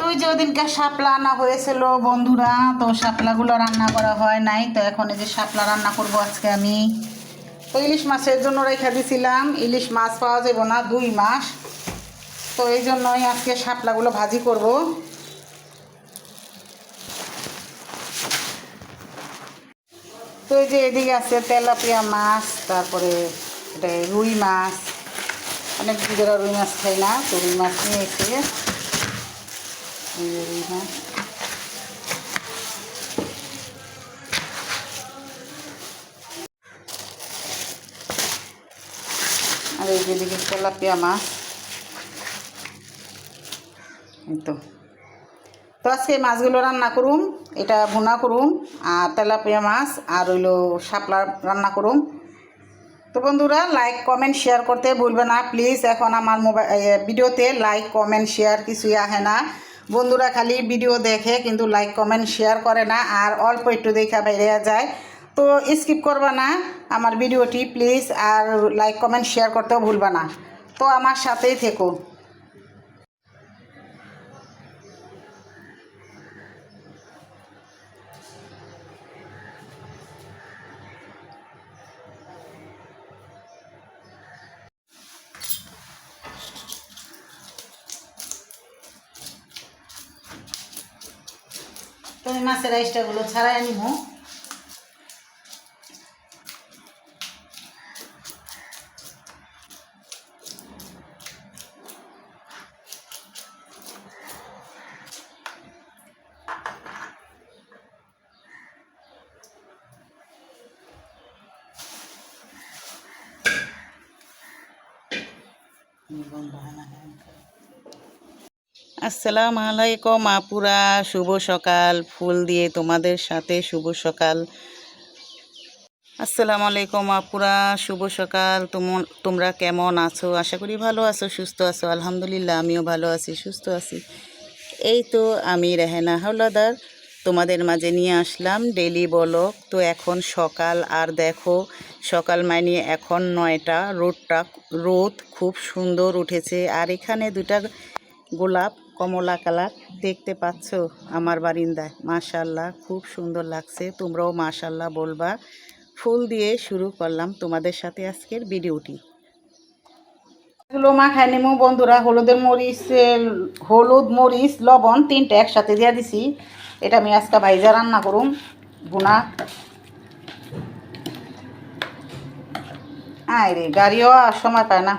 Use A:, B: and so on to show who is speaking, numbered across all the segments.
A: ওই যে ওদিনকে শাপলা আনা হয়েছিল বন্ধুরা, তো শাপলাগুলো রান্না করা হয় নাই, তো এখন এই যে শাপলা রান্না করব আজকে আমি। তো ইলিশ মাছের জন্য রেখে দিয়েছিলাম, ইলিশ মাছ পাওয়া যাবে না 2 মাস, তো এই জন্যই আজকে শাপলাগুলো ভাজি করব। তো এই যে এদিকে আছে তেলাপিয়া মাছ, তারপরে এটা রুই মাছ, অনেক দিদিরা রুই মাছ খাই না, তো রুই মাছ নিয়ে এসে রুই মাছ। আর এই যেদিকে তেলাপিয়া মাছ, এই তো আজকে এই মাছগুলো রান্না করুম, এটা ভুনা করুম, আর তেলাপিয়া মাছ আর হইলো শাপলা রান্না করুম। তো বন্ধুরা লাইক কমেন্ট শেয়ার করতে ভুলবে না প্লিজ। এখন আমার ভিডিওতে লাইক কমেন্ট শেয়ার কিছুই আহে না, বন্ধুরা খালি ভিডিও দেখে কিন্তু লাইক কমেন্ট শেয়ার করে না, আর অল্প একটু দেখা বাইরে যায়। তো স্কিপ করবা না আমার ভিডিওটি প্লিজ, আর লাইক কমেন্ট শেয়ার করতেও ভুলবা না। তো আমার সাথেই থেকো। তো এই মাছের আইসটাগুলো ছাড়াই নিব। আসসালামু আলাইকুম আপুরা, শুভ সকাল। ফুল দিয়ে তোমাদের সাথে শুভ সকাল। আসসালামু আলাইকুম আপুরা, শুভ সকাল। তোমরা কেমন আছো? আশা করি ভালো আছো, সুস্থ আছো। আলহামদুলিল্লাহ আমিও ভালো আছি, সুস্থ আছি। এই তো আমি রেহেনা হাওলাদার তোমাদের মাঝে নিয়ে আসলাম ডেলি ব্লগ। তো এখন সকাল, আর দেখো সকাল মানে এখন 9টা। রোদ খুব সুন্দর উঠেছে, আর এখানে দুটা গোলাপ কমলা কালার দেখতে পাচ্ছ আমার বারিন্দায়। মাশাল্লাহ খুব সুন্দর লাগছে, তোমরাও মাশাল্লাহ বলবা। ফুল দিয়ে শুরু করলাম তোমাদের সাথে আজকের ভিডিওটি। এগুলো মাখায় নেবো বন্ধুরা। হলুদ মরিচ লবণ 3টা একসাথে দিয়ে দিছি। এটা আমি আজকে ভাইজা রান্না করুম, ভুনা। আয় রে গাড়িও আর সময় পায় না।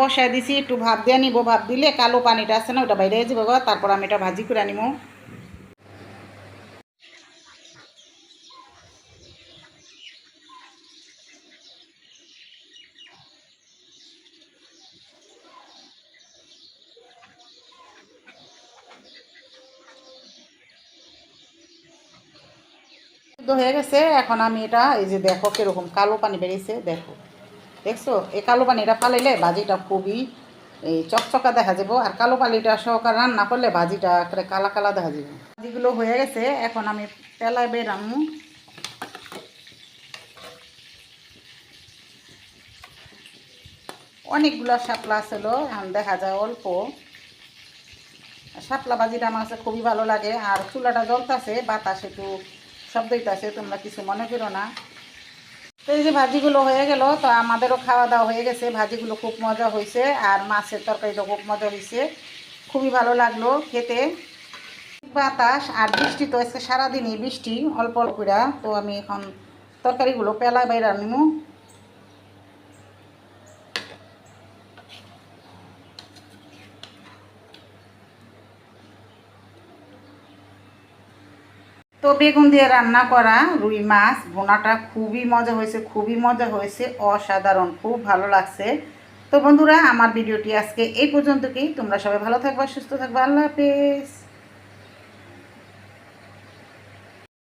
A: বসাই দিছি, একটু ভাপ দিয়ে নিব। ভাপ দিলে কালো পানিটা আছে না ওটা বাইরে যাবে, তারপর আমি এটা ভাজি করে নিব। সিদ্ধ হয়ে গেছে। এখন আমি এটা এই যে দেখো কীরকম কালো পানি বেরিয়েছে, দেখো দেখছো, এই কালো পানিটা ফালাইলে ভাজিটা খুবই এই চকচকা দেখা যাবো, আর কালো পানিটা সহকার রান্না করলে ভাজিটা একেবারে কালা কালা দেখা যাবে। ভাজিগুলো হয়ে গেছে, এখন আমি তেলায় বেরামু। অনেকগুলো শাপলা ছিল, এখন দেখা যায় অল্প। শাপলা ভাজিটা আমার কাছে খুবই ভালো লাগে। আর চুলাটা জ্বলতেছে, বাতাস একটু শব্দ হইতেছে, তোমরা কিছু মনে করো না। তো এই যে ভাজিগুলো হয়ে গেল, তো আমাদেরও খাওয়া দাওয়া হয়ে গেছে। ভাজিগুলো খুব মজা হয়েছে, আর মাছের তরকারিটা খুব মজা হয়েছে, খুবই ভালো লাগলো খেতে। বাতাস আর বৃষ্টি, তো আজকে সারাদিনই বৃষ্টি অল্প অল্প করে। তো আমি এখন তরকারিগুলো পেলায় বাইরে আনবো। তো বেগুন দিয়ে রান্না করা রুই মাছ ভুনাটা খুবই মজা হয়েছে, খুবই মজা হয়েছে, অসাধারণ, খুব ভালো লাগছে। তো বন্ধুরা, আমার ভিডিওটি আজকে এই পর্যন্তই। তোমরা সবাই ভালো থাকবা, সুস্থ থাকবা, আল্লাহ হাফেজ।